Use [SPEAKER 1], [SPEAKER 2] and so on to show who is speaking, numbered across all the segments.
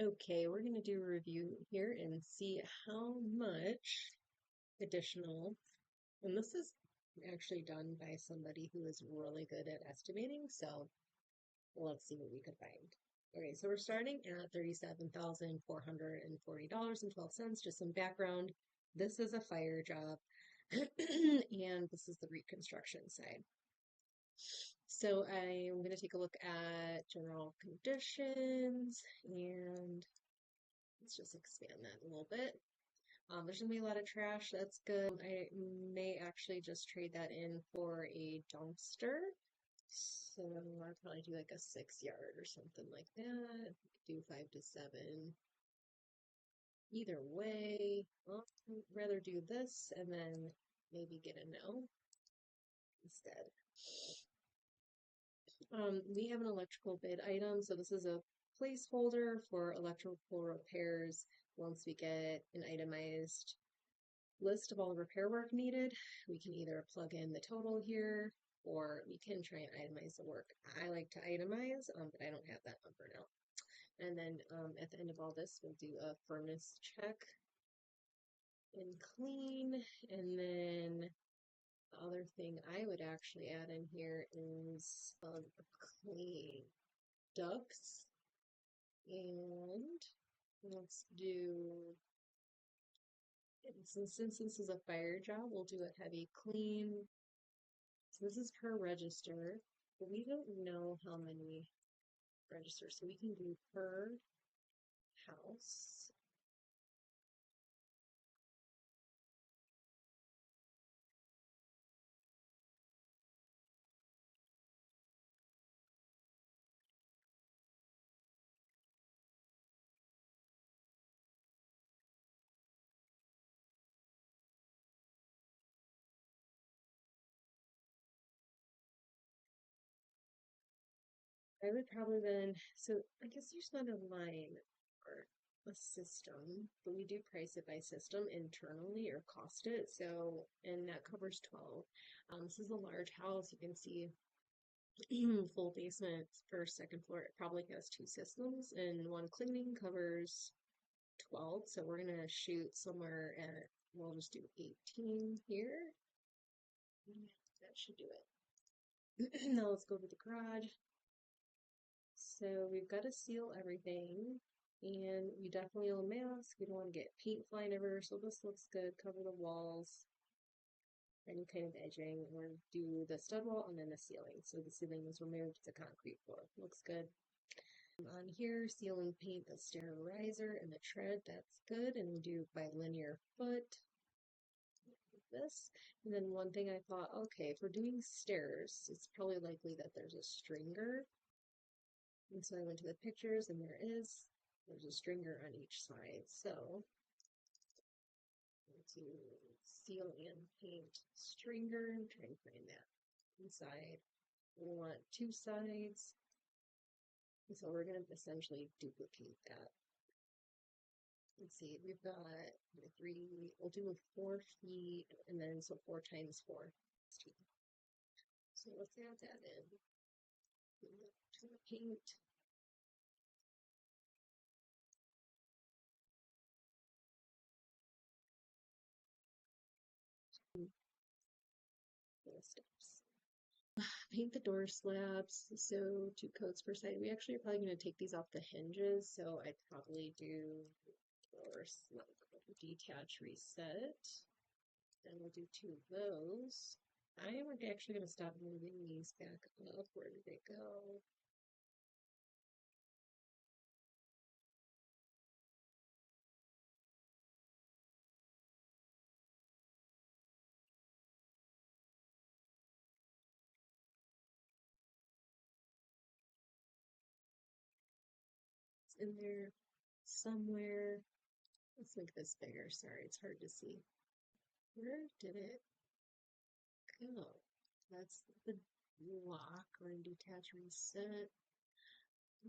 [SPEAKER 1] Okay, we're going to do a review here and see how much additional, and this is actually done by somebody who is really good at estimating, so let's see what we could find. Okay, so we're starting at $37,440.12. Just some background. This is a fire job, and this is the reconstruction side. So I'm going to take a look at general conditions and let's just expand that a little bit. There's gonna be a lot of trash. That's good. I may actually just trade that in for a dumpster. So I'll probably do like a 6 yard or something like that. Do 5 to 7. Either way, I'd rather do this and then maybe get a no instead. We have an electrical bid item, so this is a placeholder for electrical repairs once we get an itemized list of all the repair work needed. We can either plug in the total here or we can try and itemize the work. I like to itemize, but I don't have that number now. And then at the end of all this, we'll do a furnace check and clean. And then the other thing I would actually add in here is clean ducts. And let's do, since this is a fire job, we'll do a heavy clean. So this is per register, but we don't know how many registers, so we can do per house. I would probably then, so I guess there's not a line or a system, but we do price it by system internally or cost it. So, and that covers 12. This is a large house. You can see full basement, first, second floor. It probably has two systems, and one cleaning covers 12. So we're gonna shoot somewhere at, we'll just do 18 here. That should do it. Now let's go to the garage. So we've got to seal everything, and we definitely will mask. We don't want to get paint flying everywhere, so this looks good. Cover the walls, any kind of edging, or do the stud wall and then the ceiling. So the ceiling is removed, it's a concrete floor. Looks good. On here, ceiling paint the stair riser and the tread, that's good. And we do by linear foot. This. And then one thing I thought, okay, if we're doing stairs, it's probably likely that there's a stringer. And so I went to the pictures and there's a stringer on each side. So to seal and paint stringer, try and find that inside. We want two sides. And so we're going to essentially duplicate that. Let's see, we've got we'll do a 4 feet, and then so 4 times 4. So let's add that in to the paint. Steps. Paint the door slabs, so 2 coats per side. We actually are probably going to take these off the hinges, so I'd probably do door slab detach reset. Then we'll do 2 of those. I am actually going to stop moving these back up. Where did they go? It's in there somewhere. Let's make this bigger. Sorry, it's hard to see. Where did it go? That's the lock. We're going to detach reset. I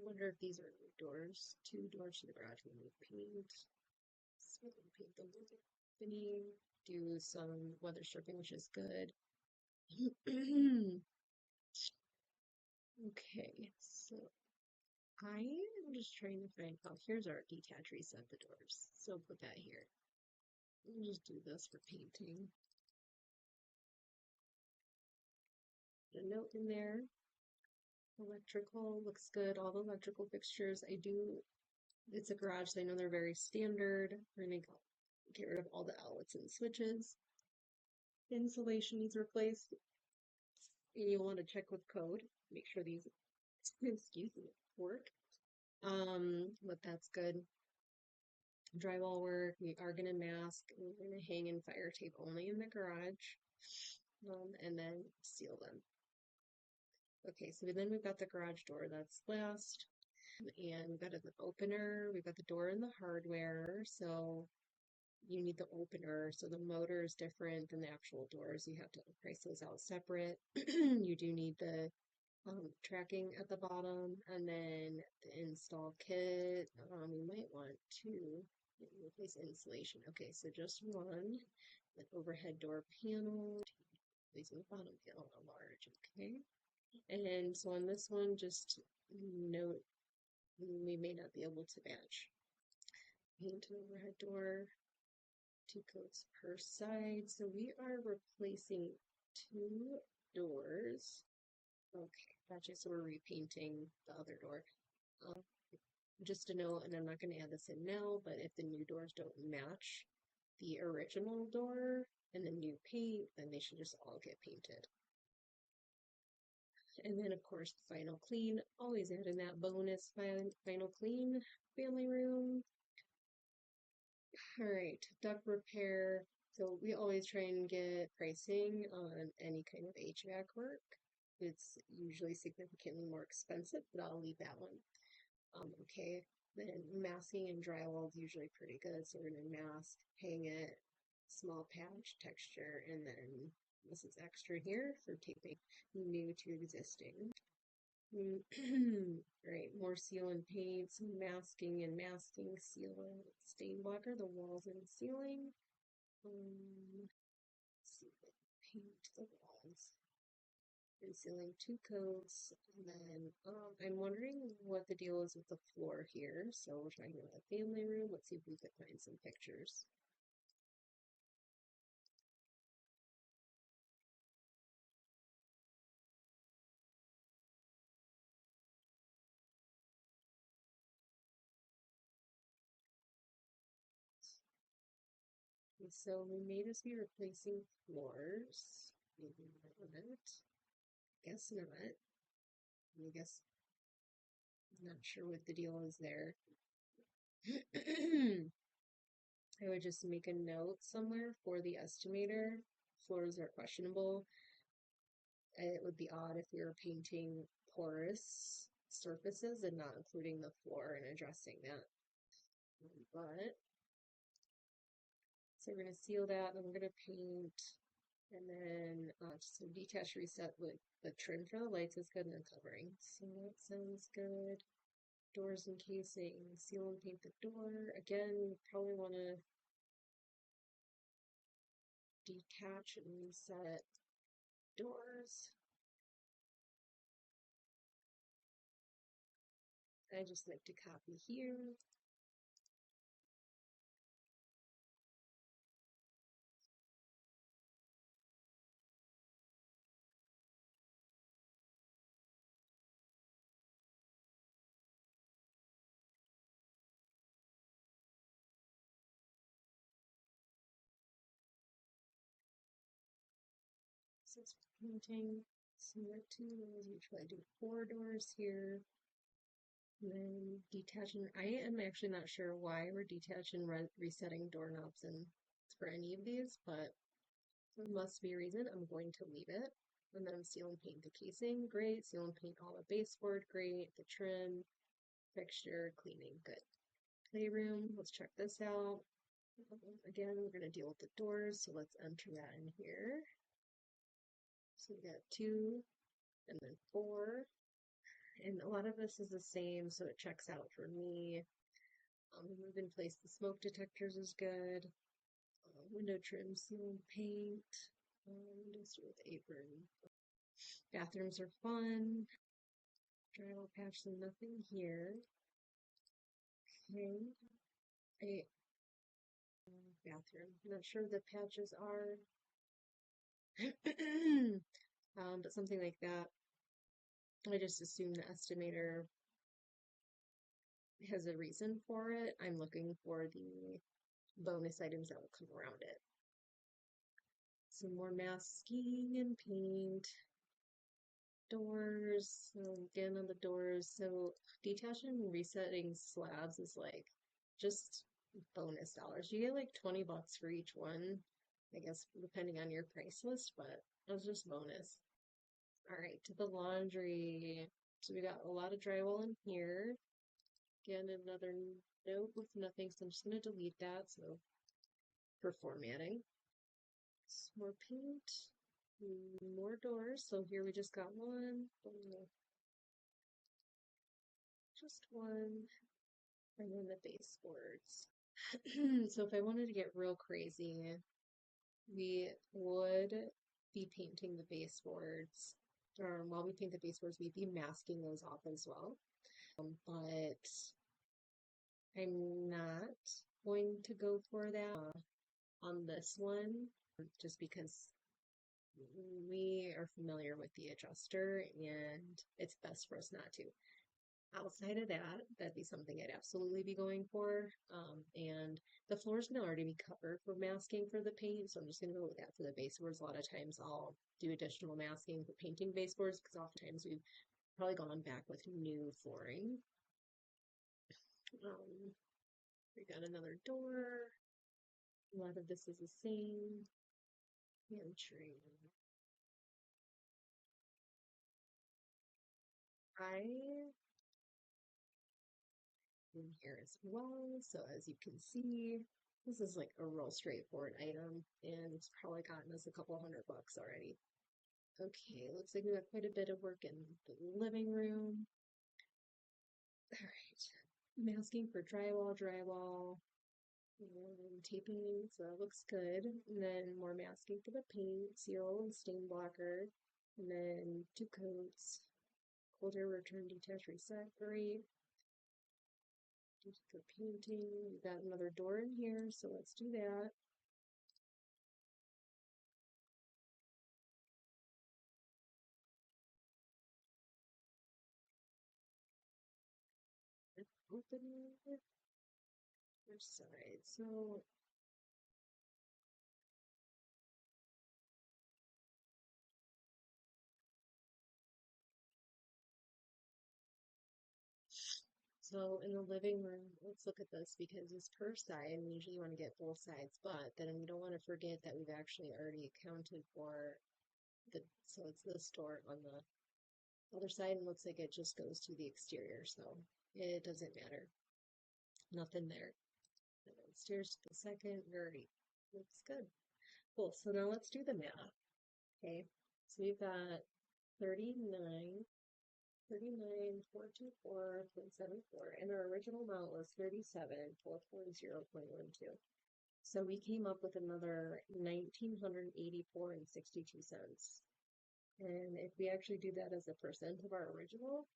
[SPEAKER 1] wonder if these are doors. 2 doors to the garage. We need paint. So we'll paint the opening. Do some weather stripping, which is good. Okay, so I am just trying to find, oh, here's our detach reset the doors. So put that here. We'll just do this for painting. Put a note in there. Electrical looks good. All the electrical fixtures. It's a garage, so I know they're very standard. We're gonna get rid of all the outlets and switches. Insulation needs replaced. And you'll want to check with code. Make sure these, excuse me, work. But that's good. Drywall work, we are gonna mask. We're gonna hang in fire tape only in the garage. And then seal them. Okay, so then we've got the garage door, that's last. And we've got an opener, we've got the door and the hardware, so you need the opener. So the motor is different than the actual doors. You have to price those out separate. You do need the tracking at the bottom, and then the install kit. You might want to replace insulation. Okay, so just one. An overhead door panel, replacing the bottom panel on a large. Okay. And so on this one, just note we may not be able to match. Paint an overhead door, 2 coats per side. So we are replacing 2 doors. Okay, gotcha. So we're repainting the other door. Um, just to know, and I'm not going to add this in now, but if the new doors don't match the original door and the new paint, then they should just all get painted. And then, of course, the final clean. Always add in that bonus final clean family room. All right, duct repair. So we always try and get pricing on any kind of HVAC work. It's usually significantly more expensive, but I'll leave that one. Okay, then masking and drywall is usually pretty good. So we're gonna mask, hang it, small patch, texture, and then this is extra here for taping new to existing. Right, more seal and paint, some masking and masking, sealant, stain blocker, the walls and ceiling. Paint the walls. And sealing 2 coats. And then I'm wondering what the deal is with the floor here. So we're talking about the family room. Let's see if we can find some pictures. And so we may just be replacing floors. Maybe not. Guess not. I guess I'm not sure what the deal is there. I would just make a note somewhere for the estimator. Floors are questionable. It would be odd if we were painting porous surfaces and not including the floor and addressing that. But, so we're going to seal that, then we're going to paint, and then just some detach reset with the trim for the lights is good, and then covering. So that sounds good. Doors and casing, seal and paint the door. Again, we probably want to detach and reset doors. I just like to copy here. So it's painting similar to those. Usually I do 4 doors here. And then detaching. I am actually not sure why we're detaching resetting doorknobs and for any of these, but there must be a reason. I'm going to leave it. And then seal and paint the casing, great. Seal and paint all the baseboard, great. The trim, fixture, cleaning, good. Playroom, let's check this out. Again, we're going to deal with the doors, so let's enter that in here. So we got 2 and then 4. And a lot of this is the same, so it checks out for me. Move in place the smoke detectors is good. Window trim, seal and paint. Windows with apron. Bathrooms are fun. Drywall patch, so nothing here. Okay. A bathroom. Not sure the patches are. But something like that. I just assume the estimator has a reason for it. I'm looking for the bonus items that will come around it. Some more masking and paint. Doors, so again on the doors. So detaching and resetting slabs is like just bonus dollars. You get like 20 bucks for each one, I guess, depending on your price list, but it was just bonus. All right, to the laundry. So we got a lot of drywall in here. Again, another note with nothing, so I'm just going to delete that. So for formatting, some more paint, more doors. So here we just got one, just one, and then the baseboards. So if I wanted to get real crazy, we would be painting the baseboards, or while we paint the baseboards, we'd be masking those off as well. But I'm not going to go for that on this one, just because we are familiar with the adjuster and it's best for us not to. Outside of that, that'd be something I'd absolutely be going for. And the floor's gonna already be covered for masking for the paint, so I'm just gonna go with that for the baseboards. A lot of times I'll do additional masking for painting baseboards because oftentimes we've probably gone back with new flooring. We got another door. A lot of this is the same. Pantry. I in here as well. So as you can see, this is like a real straightforward item and it's probably gotten us a couple $100 already. Okay, looks like we got quite a bit of work in the living room. All right, masking for drywall, and taping, so that looks good. And then more masking for the paint, seal and stain blocker, and then 2 coats, cold air return detach reset, great. For painting, we've got another door in here, so let's do that. Open other side. So in the living room, let's look at this because it's per side. We usually want to get both sides, but then we don't want to forget that we've actually already accounted for so it's this door on the other side and looks like it just goes to the exterior, so it doesn't matter. Nothing there. And then stairs to the second, already looks good. Cool, so now let's do the math. Okay, so we've got 39, 39,424.74, and our original amount was 37,440.12. So we came up with another 1,984 and 62 cents. And if we actually do that as a percent of our original,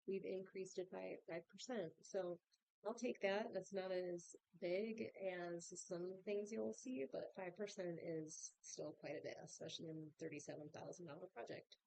[SPEAKER 1] we've increased it by 5%. So I'll take that. That's not as big as some things you'll see, but 5% is still quite a bit, especially in a $37,000 project.